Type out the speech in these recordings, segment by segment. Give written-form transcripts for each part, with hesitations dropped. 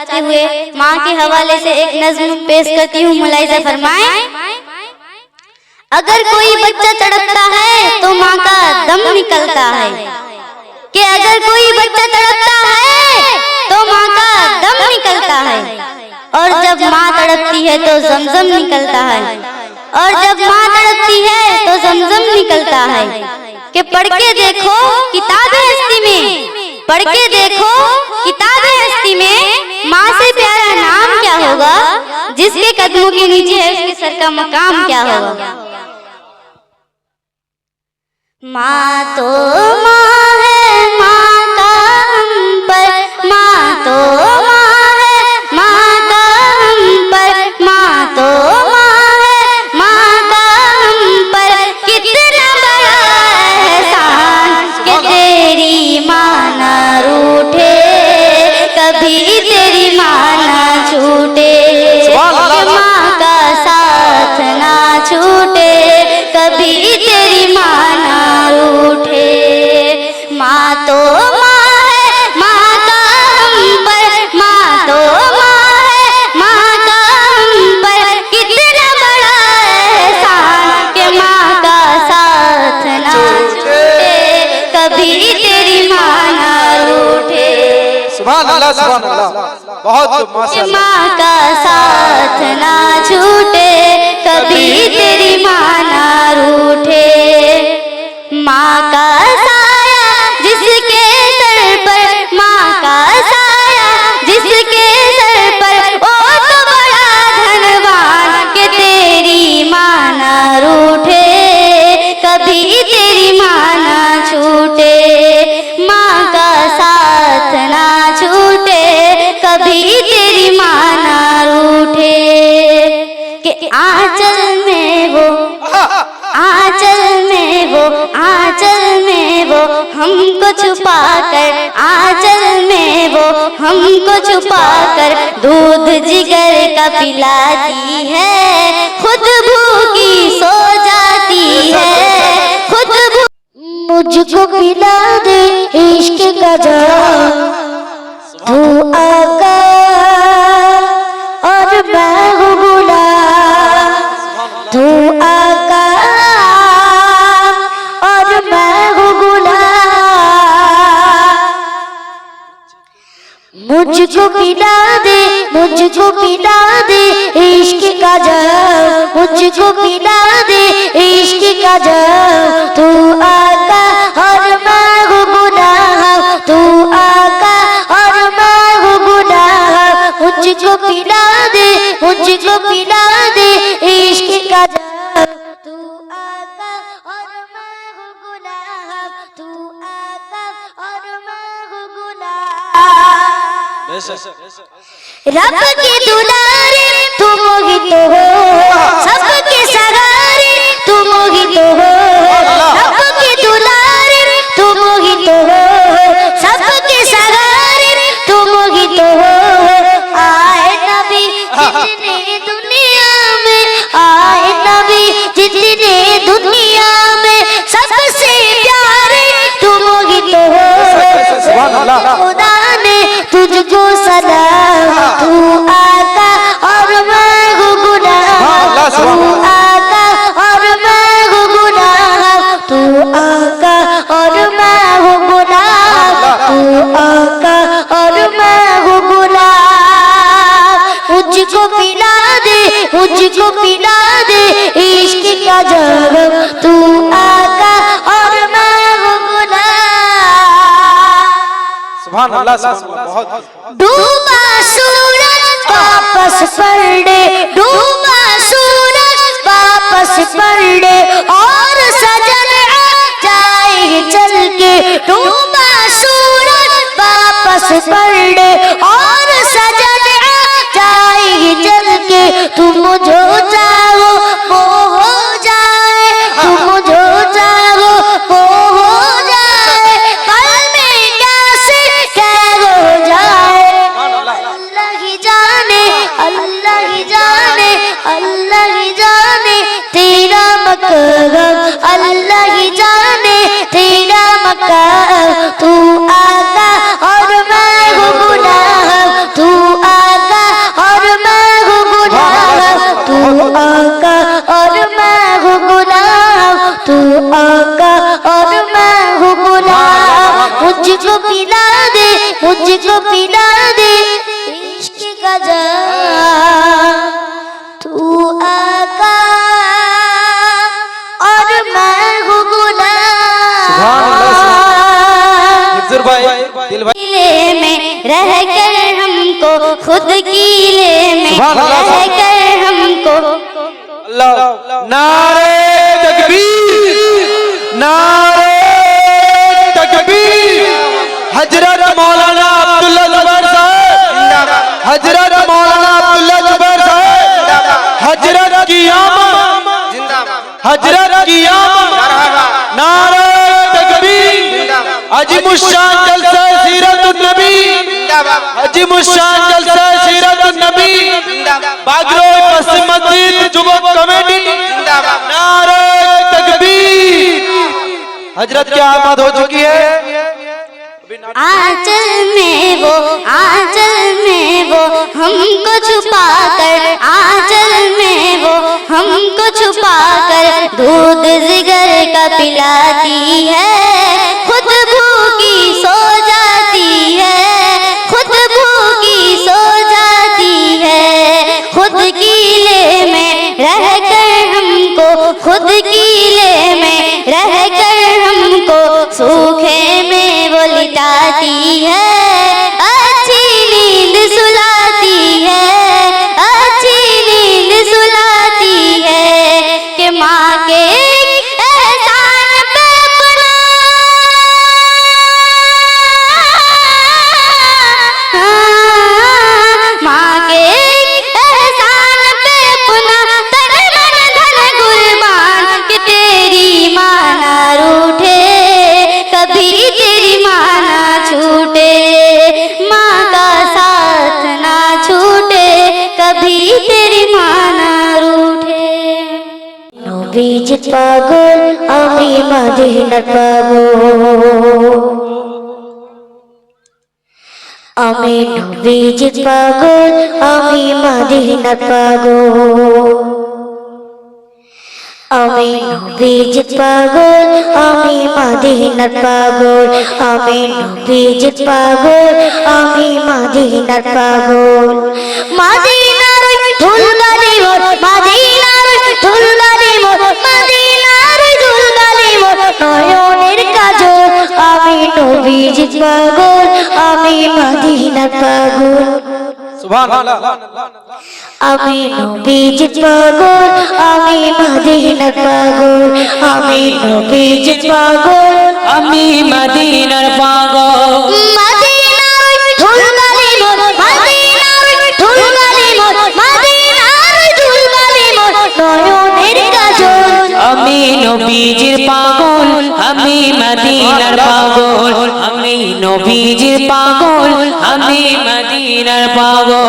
चाहते हुए माँ के हवाले से एक नज़्म पेश करती हूँ। मुलाहिज़ा फरमाएं। अगर कोई बच्चा तड़पता है तो माँ का दम निकलता है, कि अगर कोई बच्चा तड़पता है तो माँ का दम निकलता है, और जब माँ तड़पती है तो जमजम निकलता है, और जब माँ तड़पती है तो जमजम निकलता है। कि पढ़ के देखो किताबे हस्ती में, पढ़ के देखो किताबे हस्ती में, माँ से प्यारा नाम क्या होगा, जिसके कदमों के नीचे है उसके सर का मकाम क्या होगा। माँ तो माँ है, माँ का हम पर, माँ तो माँ है, माँ का हम पर, माँ तो माँ है, माँ का हम पर, कितना बड़ा एहसान कि तेरी माँ ना रूठे, कभी तेरी माँ ना छूटे, कि माँ का साथ ना छूटे, कभी तेरी माँ ना रूठे। माँ तो माँ है, माँ का हम पर, माँ तो माँ है, माँ का हम पर, कितना बड़ा एहसान कि माँ का साथ ना छूटे, कभी तेरी माँ ना रूठे। सुभान अल्लाह, सुभान अल्लाह, बहुत माशाअल्लाह। माँ का साथ ना छूटे, कभी तेरी माँ ना रूठे। माँ का साया जिसके सर पर, माँ का साया जिसके सर पर, ओ तो बड़ा धनवान कि तेरी माँ ना रूठे, कभी तेरी माँ ना छूटे। माँ का साथ ना छूटे, कभी तेरी माँ ना रूठे। कि आंचल में वो, आंचल में वो, आंचल में वो हमको छुपा कर, आंचल में वो हमको छुपा कर, दूध जिगर का पिलाती है, खुद भूखी सो जाती है, खुद मुझको पिला दे इश्क का जाम, तू आका और मैं हूँ गुलाम, तू आका और मैं हूँ गुलाम, मुझको पिला दे, मुझको पिला दे इश्क का जाम, मुझको पिला दे इश्क का जाम, तू आका और मैं हूँ गुलाम, तू आका और मैं हूँ गुलाम, मुझको पिला दे, मुझको पिला दे इश्क का जाम, तू आका और मैं हूँ गुलाम, तू आका और मैं हूँ गुलाम। रब के दुलारे तुम मोहित हो, सबके सहारे तुम मोहित हो, रब के दुलारे तुम मोहित हो, सबके सहारे तुम मोहित हो। आए नबी जितने दुनिया में, आए नबी जितने दुनिया में, सबसे प्यारे तुम मोहित हो। खुदा ने तुझको सलाम, तू आका और मैं हूँ गुलाम, तू आका और मैं हूँ गुलाम, तू आका और मैं हूँ गुलाम, तू आका और मैं हूँ गुलाम। मुझको पिला दे, मुझको पिला दे इश्क का जाम, तू आका और मैं हूँ गुलाम। सुभान अल्लाह, सुभान अल्लाह, बहुत। डूबा सूरज वापस पलटे, डूबा सूरज वापस पलटे, और सजन आ जाए चल के, डूबा सूरज वापस पलटे, और सजन आ जाए चल के, तुम जो चाहो वो हो जाए, तुम जो चाहो वो हो जाए, पल में क्या से क्या हो जाए। अल्लाह ही जाने, अल्लाह ही जाने, अल्लाह ही जाने तेरा मकाम, अल्लाह ही जाने तेरा मकाम, तू आका और मैं हूँ गुलाम, तू मुझको पिला दे इश्क का जाम तू आका और मैं हूँ गुलाम हिफ्जुर भाई दिल भाई किले में रह कर हमको खुद किले में रह कर हमको अल्लाह नारे तकबीर नारे तकबीर हजरत मौलाना अब्दुल्ला जुबैर साहब हजरत मौलाना अब्दुल्ला जुबैर साहब हजरत की आमद हजरत की आमद नारे तकबीर अजीमुशान जलसा सीरतुन नबी अजीमुशान जलसा सीरतुन नबी बागरो पश्चिम मस्जिद जुबक कमेटी नारे तकबीर हजरत की आमद हो चुकी है आंचल में वो हमको छुपा कर आंचल में वो हमको छुपा कर दूध जिगर का पिलाती है खुद भूखी सो जाती है खुद भूखी सो जाती है खुद कीले में रह कर हमको खुद कीले में रह कर हमको सूखे में वो लिटाती है अच्छी नींद सुलाती है अच्छी नींद सुलाती है कि माँ के एहसान पे अपना माँ के एहसान पे अपना तन मन धन कुर्बान कि तेरी माँ ना रूठे कभी तेरी माँ ना छूटे माँ का साथ ना छूटे कभी तेरी माँ ना रूठे नबीज पागल আমি মদিনার পাগল আমি নবীজ পাগল আমি মদিনার পাগল আমি নবীজ পাগল আমি মদিনার পাগল আমি নবীজ পাগল আমি মদিনার পাগল মদিনার ধুলবালি মোর মদিনার ধুলবালি মোর মদিনার ধুলবালি মোর নয়নের কাজল আমি নবীজ পাগল আমি মদিনার পাগল सुभान अल्लाह আমি নবীজ পাগল আমি মদিনার পাগল আমি নবীজ পাগল আমি মদিনার পাগল মদিনার ধুলবালি মোর মদিনার ধুলবালি মোর মদিনার ধুলবালি মোর নয়নের কাজল আমি নবীজির পাগল আমি মদিনার পাগল আমি নবীজির পাগল আমি মদিনার পাগল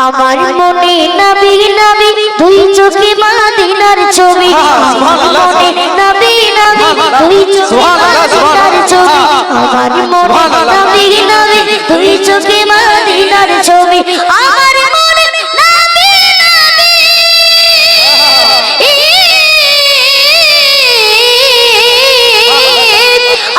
আমার মনে নবী নবী দুই চোখে মদিনার ছবি আমার মনে নবী নবী দুই চোখে মদিনার ছবি আমার মনে নবী নবী দুই চোখে মদিনার ছবি আমার মনে নবী নবী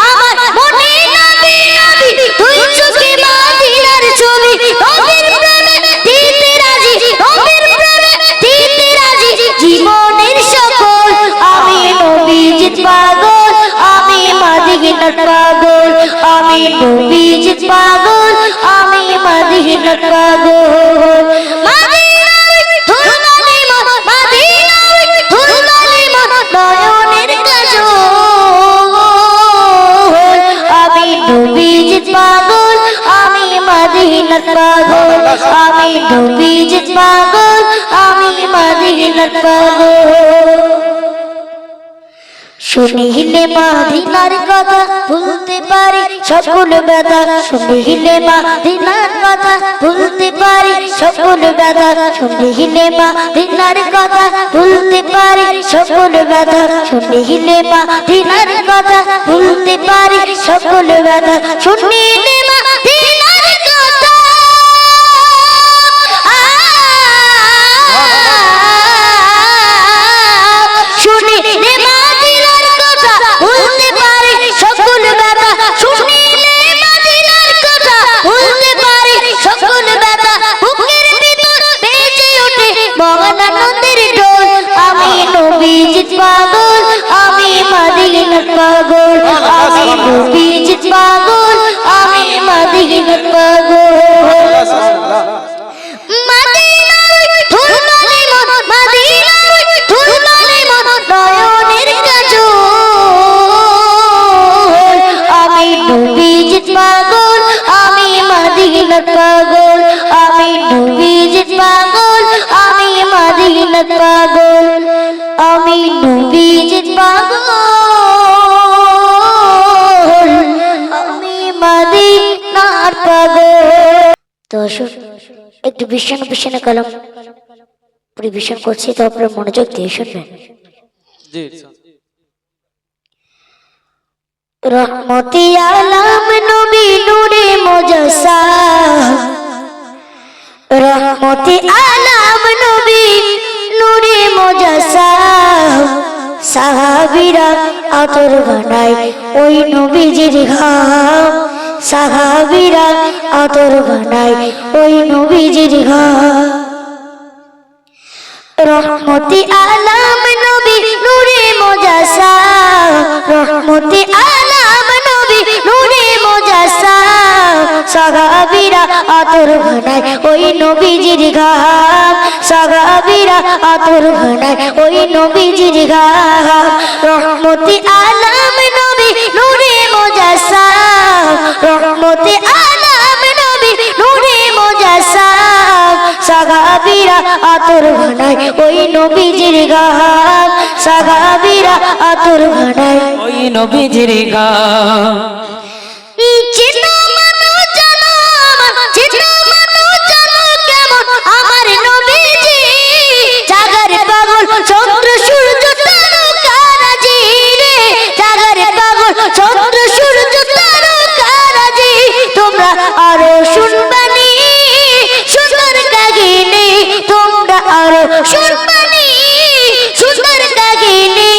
আমার মনে নবী নবী দুই চোখে মদিনার ছবি নবীর প্রেমে দিতে রাজি নবীর প্রেমে দিতে রাজি জীবনের সকল আমি নবীজ পাগল আমি মদিনার পাগল আমি নবীজ পাগল আমি মদিনার পাগল মদিনার ধুলবালি মোর মদিনার ধুলবালি মোর নয়নের কাজল আমি নবীজ পাগল আমি মদিনার পাগল আমি নবীজ পাগল আমি মদিনার পাগল শুনিলে মদিনার কথা ভুলতে পারি সকল ব্যথা শুনিলে মদিনার কথা ভুলতে পারি সকল ব্যথা শুনিলে মদিনার কথা ভুলতে পারি সকল ব্যথা শুনিলে মদিনার কথা ভুলতে পারি সকল ব্যথা শুনিলে মদিনার কথা শুনিলে মদিনার কথা ভুলতে পারি সকল ব্যথা শুনিলে মদিনার পাগল আমি মদিনার পাগল আমি নবীজির পাগল আমি মদিনার পাগল আমি নবীজির পাগল আমি মদিনার পাগল। দর্শক একটু ভীষণ ভীষণ কলম পরিবেশন করছি, তো আপনারা মনোযোগ দিয়ে শুনবেন। জি রহমতি আলম নবী নূরে মুজাসসাম রহমতি আলম নবী নূরে মুজাসসাম সাহাবীরা আতর বানায় ওই নবীজির ঘাম সাহাবীরা আতর বানায় ওই নবীজির ঘাম। রহমতি আলম নবী নূরে মুজাসসাম রহমতি আলম নবী নূরে মুজাসসাম সাহাবীরা আতর বানায় ওই নবীজির ঘাম সাহাবীরা আতর বানায় ওই নবীজির ঘাম। রহমতি আলম নবী নূরে মুজাসসাম রহমতি আলম নবী নূরে মুজাসসাম সাহাবীরা আতর বানায় ওই নবীজির ঘাম সাহাবীরা আতর বানায় ওই নবীজির গান। চিনো মানো জানো আমার চিনো মানো জানো কেমন আমার নবীজি জাগার পাগল চন্দ্র সূর্য তারকারাজি রে জাগার পাগল চন্দ্র সূর্য তারকারাজি তোমরা আরো শুনবানি সুন্দর কাহিনী তোমরা আরো শুনবানি সুন্দর কাহিনী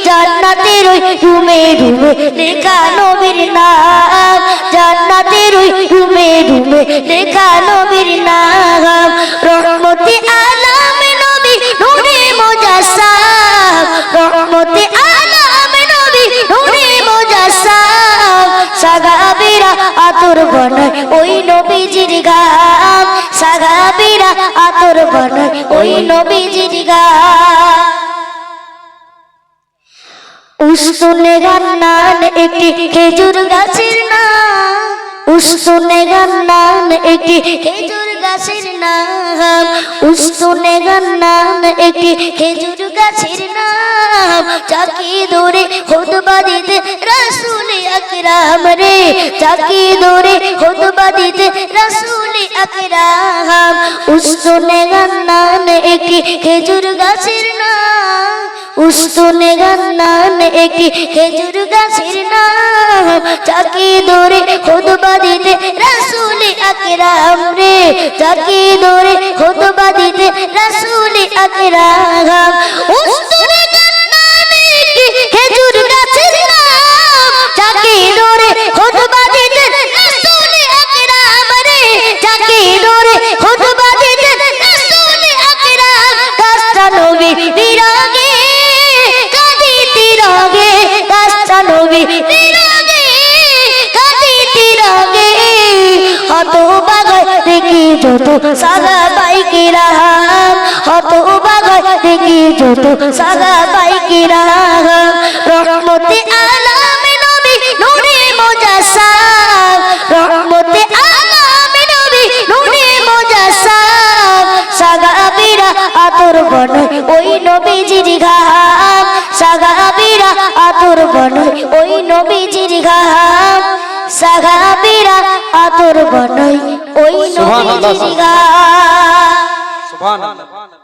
জান্নাতের ওই রুমে রুমে লেখা নবীর নাম জান্নাতের ওই রুমে রুমে লেখা নবীর নাম। রহমতি আলম নবী নূরে মুজাসসাম রহমতি আলম নবী নূরে মুজাসসাম সাহাবীরা আতর বানায় ওই নবীজির ঘাম সাহাবীরা আতর বানায় ওই নবীজির ঘাম। উস্তুনে গান্নান একটি খেজুর গাছের নাম উস্তুনে গান্নান একটি খেজুর গাছের নাম উস্তুনে গান্নান একটি খেজুর গাছের নাম চাকি দৌড়ে খুতবা দিতে রাসূল আকরাম রে চাকি দৌড়ে খুতবা দিতে রাসূল আকরাম উস্তুনে গান্নান একটি খেজুর গাছের নাম উস্তুনে গান্নান একটি খেজুর গাছের নাম চাকি দৌড়ে খুতবা দিতে রাসূল আকরাম রে চাকি দৌড়ে খুতবা দিতে রাসূল আকরাম উস্তুনে গান্নান একটি খেজুর গাছের নাম চাকি দৌড়ে খুতবা দিতে রাসূল আকরাম রে চাকি দৌড়ে খুতবা দিতে রাসূল আকরাম গাছটা নবী বিরাগে নবী তিরগে কাঁদি তিরগে হত বাগায় দেখি যত সাহাবাই কিরাম হত বাগায় দেখি যত সাহাবাই কিরাম। রহমতি আলম নবী নূরে মুজাসসাম রহমতি আলম নবী নূরে মুজাসসাম সাহাবীরা আতর বানায় ওই নবীজির ঘাম সাহাবীরা আতর বানায় ওই নবীজির ঘাম সাহাবীরা আতর বানায় ওই নবীজির ঘাম। সুবহানাল্লাহ।